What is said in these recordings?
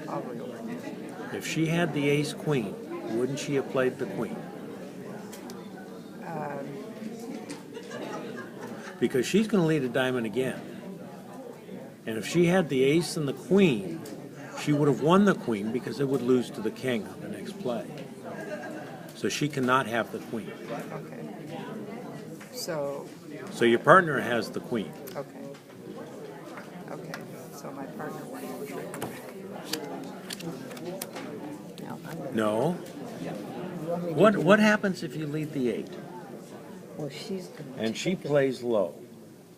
I'll read over. If she had the ace queen, wouldn't she have played the queen? Because she's going to lead a diamond again. And if she had the ace and the queen, she would have won the queen because it would lose to the king on the next play. So she cannot have the queen. Okay. So your partner has the queen. okay. Okay. So my partner won the trick. No. What happens if you lead the 8? Well, she's and she plays low?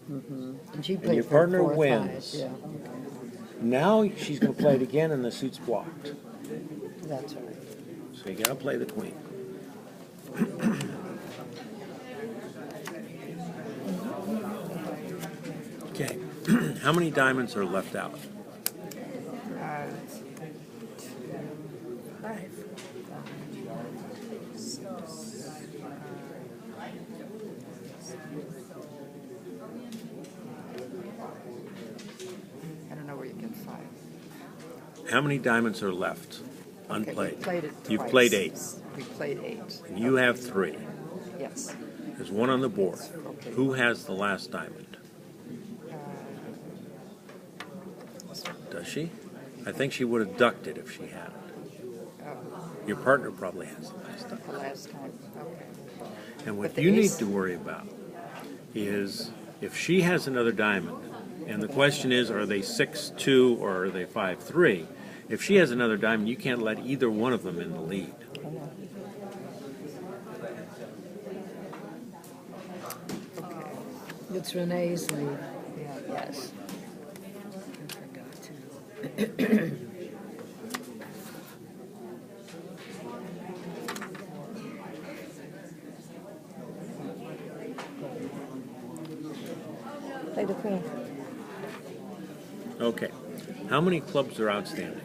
and she And plays your for partner 4 or 5, wins. Yeah, Now she's going to play it again and the suit's blocked. that's right. So you got to play the queen. Okay. How many diamonds are left out? 5. I don't know where you get 5. How many diamonds are left Okay, unplayed? we played it You've twice. played 8. We played 8. And you have 3. Yes. There's 1 on the board. Okay. Who has the last diamond? Does she? I think she would have ducked it if she had it. Your partner probably has the last diamond. The last time. Okay. And But what the you need ace- to worry about is if she has another diamond, and the question is, are they 6-2 or are they 5-3? If she has another diamond, you can't let either one of them in the lead. I know. Okay. It's Renee's lead. Yeah. Yes. I forgot to. Play the queen. Okay. How many clubs are outstanding?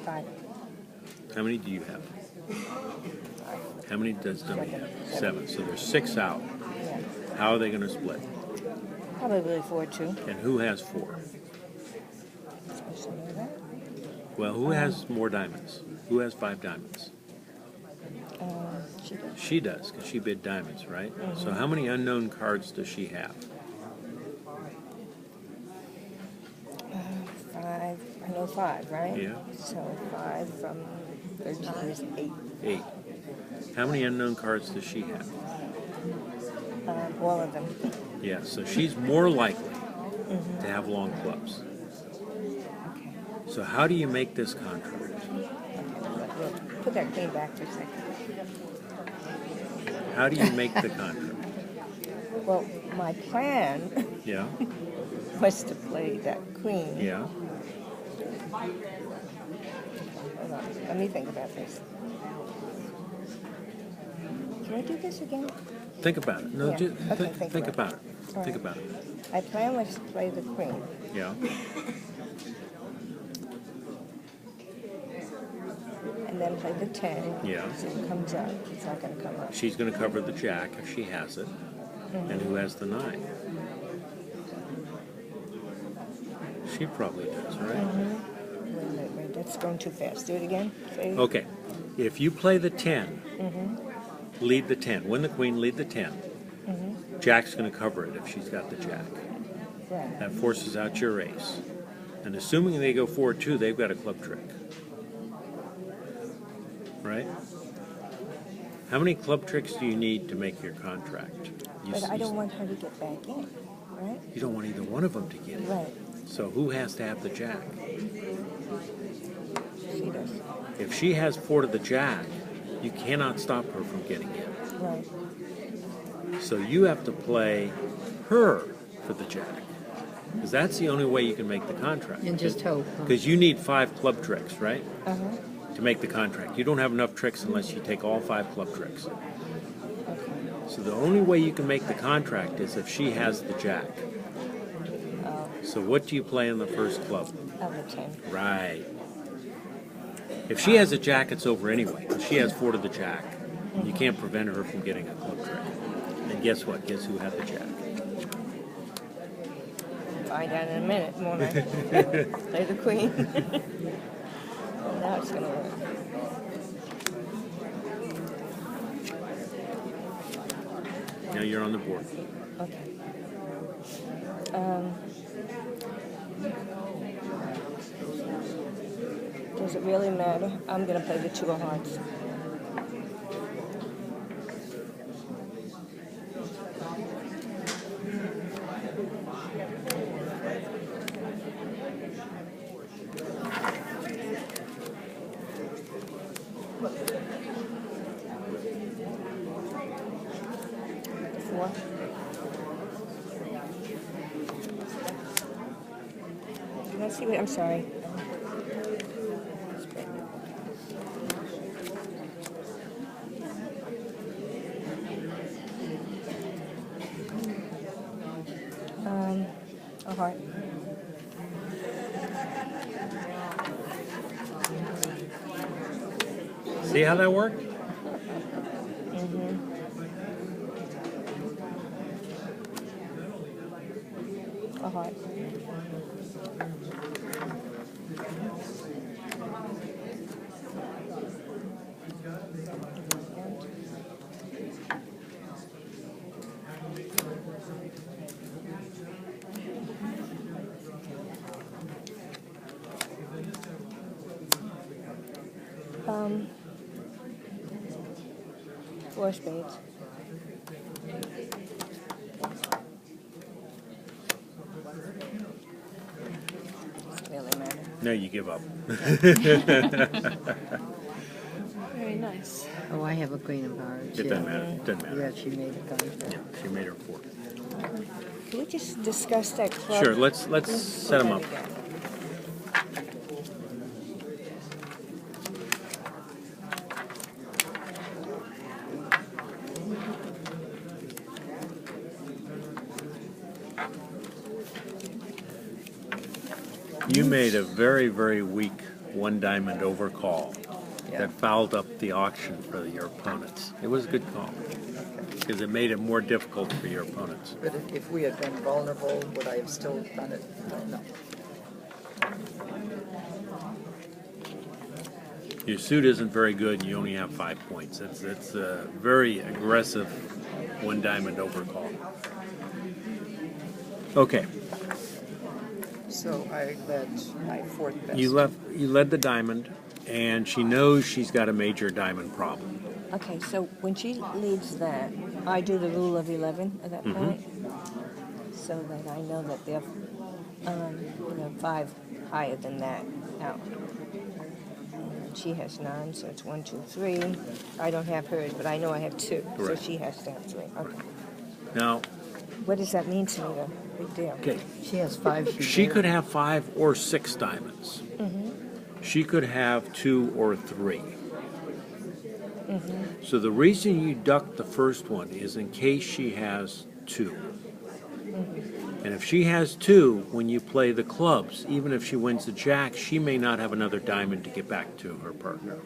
5. How many do you have? How many does Dummy have? 7. So there's 6 out. Yeah. How are they going to split? Probably 4-2. And who has 4? Supposed to know that. Well, who has more diamonds? Who has 5 diamonds? She does. She does, because she bid diamonds, right? So how many unknown cards does she have? 5. I know 5, right? Yeah. So 5 from 13 is 8. 8. How many unknown cards does she have? All of them. Yeah, so she's more likely to have long clubs. Okay. So how do you make this contract? We'll put that queen back for a second. How do you make the contract? Well, my plan Yeah, was to play that queen. yeah. Hold on. Let me think about this. Can I do this again? Think about it. No, Yeah. just Okay, think about it. All Think right. about it. My plan was to play the queen. Yeah. And then play the 10. Yeah. So it comes up. It's not going to come up. She's going to cover the jack if she has it. And who has the 9? She probably does, right? Wait. That's going too fast. Do it again. Say, Okay. If you play the 10, lead the 10. Win the queen, lead the 10. Jack's going to cover it if she's got the jack. Right. That forces out your ace. And assuming they go 4-2, they've got a club trick. Right? How many club tricks do you need to make your contract? But I don't want her to get back in, right? You don't want either one of them to get it. Right. So who has to have the jack? She does. If she has 4 to the jack, you cannot stop her from getting in. Right. So you have to play her for the jack. Because that's the only way you can make the contract. And just hope. Huh? Because you need 5 club tricks, right? Uh-huh. To make the contract. You don't have enough tricks unless you take all 5 club tricks. So the only way you can make the contract is if she has the jack. So what do you play in the first club? Of the 10. Right. If she has a jack, it's over anyway. If she has 4 to the jack, you can't prevent her from getting a club trick. And guess what? Guess who had the jack? find out in a minute, won't I? Play the queen. Now it's going to work. Now you're on the board. Okay. Does it really matter? I'm going to play the two of hearts. Four. Let's see what, I'm sorry. A heart. See how that worked? A heart. Four spades. Doesn't really matter. No, you give up. Very nice. Oh, I have a queen of hearts. It doesn't matter. It doesn't matter. Yeah, she made a contract. Yeah, she made her four. Can we just discuss that club? Sure, let's set them up. Again. You made a very, very weak one diamond overcall Yeah. that fouled up the auction for your opponents. It was a good call because it made it more difficult for your opponents. But if we had been vulnerable, would I have still done it? No. Your suit isn't very good and you only have 5 points. It's a very aggressive one diamond overcall. Okay, So I led my fourth best. you led the diamond and she knows she's got a major diamond problem. Okay, so when she leads that, I do the rule of 11 at that point, so that I know that they're, 5 higher than that out. And she has 9, so it's 1, 2, 3. I don't have hers, but I know I have 2, Correct. so she has to have 3. Okay. Now, What does that mean to me, though? Big deal. okay, She has 5. she could have 5 or 6 diamonds. She could have 2 or 3. So the reason you duck the first one is in case she has 2. And if she has 2, when you play the clubs, even if she wins the jack, she may not have another diamond to get back to her partner.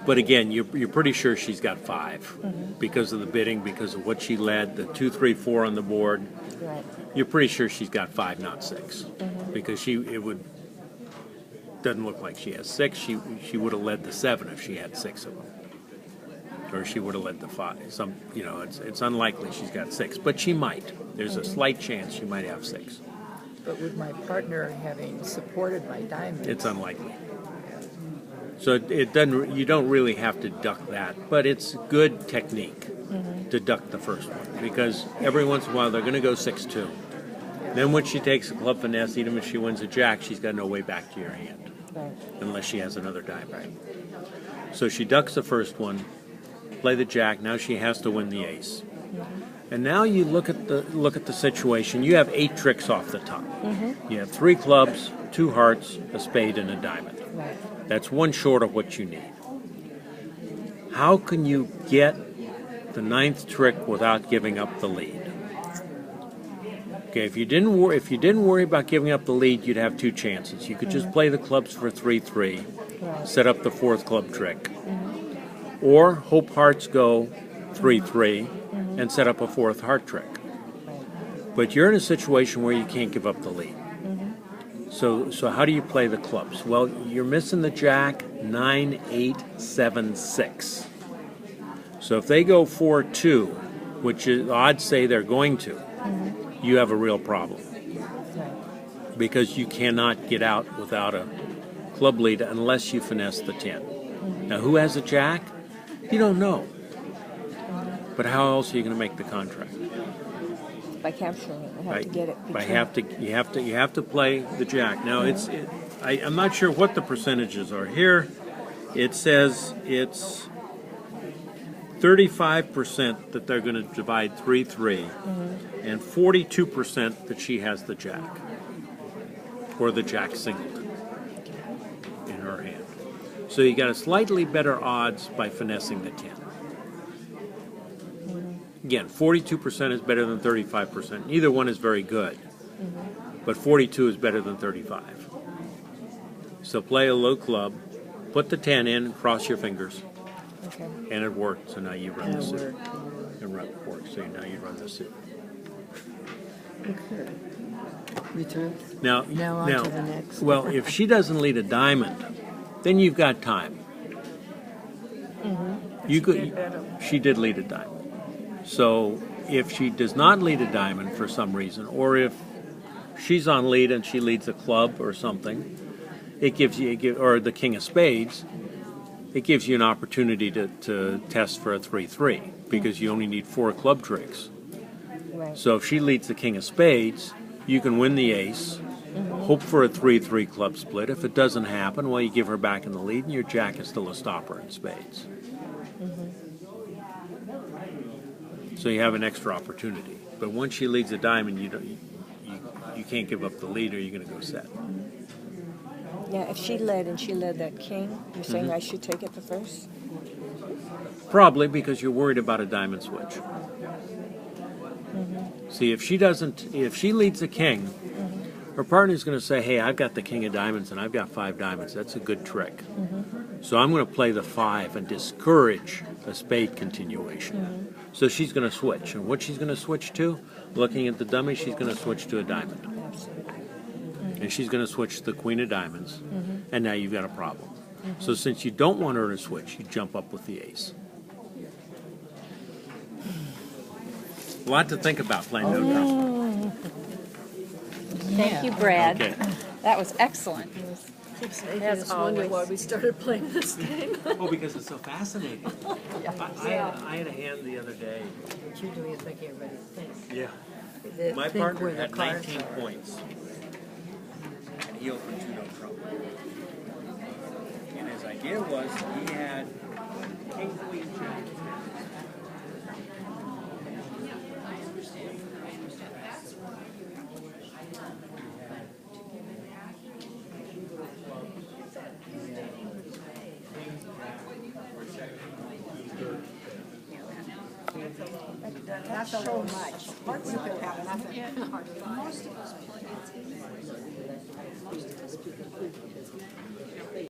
But again, you're pretty sure she's got 5 because of the bidding, because of what she led, the 2, 3, 4 on the board. Right. You're pretty sure she's got 5, not 6, because doesn't look like she has 6. She would have led the 7 if she had 6 of them, or she would have led the 5. It's unlikely she's got 6, but she might. There's a slight chance she might have 6. But with my partner having supported my diamond, It's unlikely. So it doesn't. You don't really have to duck that, but it's good technique to duck the first one because every once in a while they're going to go 6-2. Then when she takes a club finesse, even if she wins a jack, she's got no way back to your hand Right. unless she has another diamond. So she ducks the first one, play the jack. Now she has to win the ace. And now you look at the situation. You have 8 tricks off the top. You have 3 clubs, 2 hearts, a spade, and a diamond. Right. That's one short of what you need. How can you get the 9th trick without giving up the lead? Okay, if you didn't worry about giving up the lead, you'd have 2 chances. You could just play the clubs for 3-3, Right. set up the 4th club trick, or hope hearts go 3-3 and set up a 4th heart trick. But you're in a situation where you can't give up the lead. So how do you play the clubs? Well, you're missing the jack, 9, 8, 7, 6. So if they go 4-2, which is, odds say they're going to, you have a real problem. Because you cannot get out without a club lead unless you finesse the 10. Now, who has a jack? You don't know. But how else are you going to make the contract? By capturing it, I have to get it. You have to play the jack. Now I'm not sure what the percentages are here. It says it's 35% that they're going to divide 3-3, and 42% that she has the jack or the jack singleton in her hand. So you got a slightly better odds by finessing the 10. Again, 42% is better than 35%. Neither one is very good, but 42 is better than 35. So play a low club, put the 10 in, cross your fingers, and it worked. So now you run the suit. It worked. So now you run the suit. Okay. Return. Now on to the next. Well, if she doesn't lead a diamond, then you've got time. You could. She did lead a diamond. So if she does not lead a diamond for some reason, or if she's on lead and she leads a club or something, it gives you, or the king of spades, it gives you an opportunity to test for a 3-3 because you only need 4 club tricks. Right. So if she leads the king of spades, you can win the ace, hope for a 3-3 club split. If it doesn't happen, well, you give her back in the lead and your jack is still a stopper in spades. So you have an extra opportunity. But once she leads a diamond, you can't give up the lead or you're going to go set. Yeah, if she led and she led that king, you're saying I should take it the first? Probably because you're worried about a diamond switch. See, if she leads the king, her partner's going to say, hey, I've got the king of diamonds and I've got 5 diamonds. That's a good trick. So I'm going to play the 5 and discourage a spade continuation. So she's going to switch. And what she's going to switch to, looking at the dummy, she's going to switch to a diamond. And she's going to switch to the queen of diamonds. And now you've got a problem. So since you don't want her to switch, you jump up with the ace. A lot to think about playing no trump. Thank you, Brad. Okay. That was excellent. As always. Why we started playing this game. Oh, because it's so fascinating. I had a hand the other day. What you're doing is making everybody think. Yeah. My Think partner where the had cards 19 are. points. And he opened 2 no trump. And his idea was he had king, queen, jack. That's so much. You could have nothing.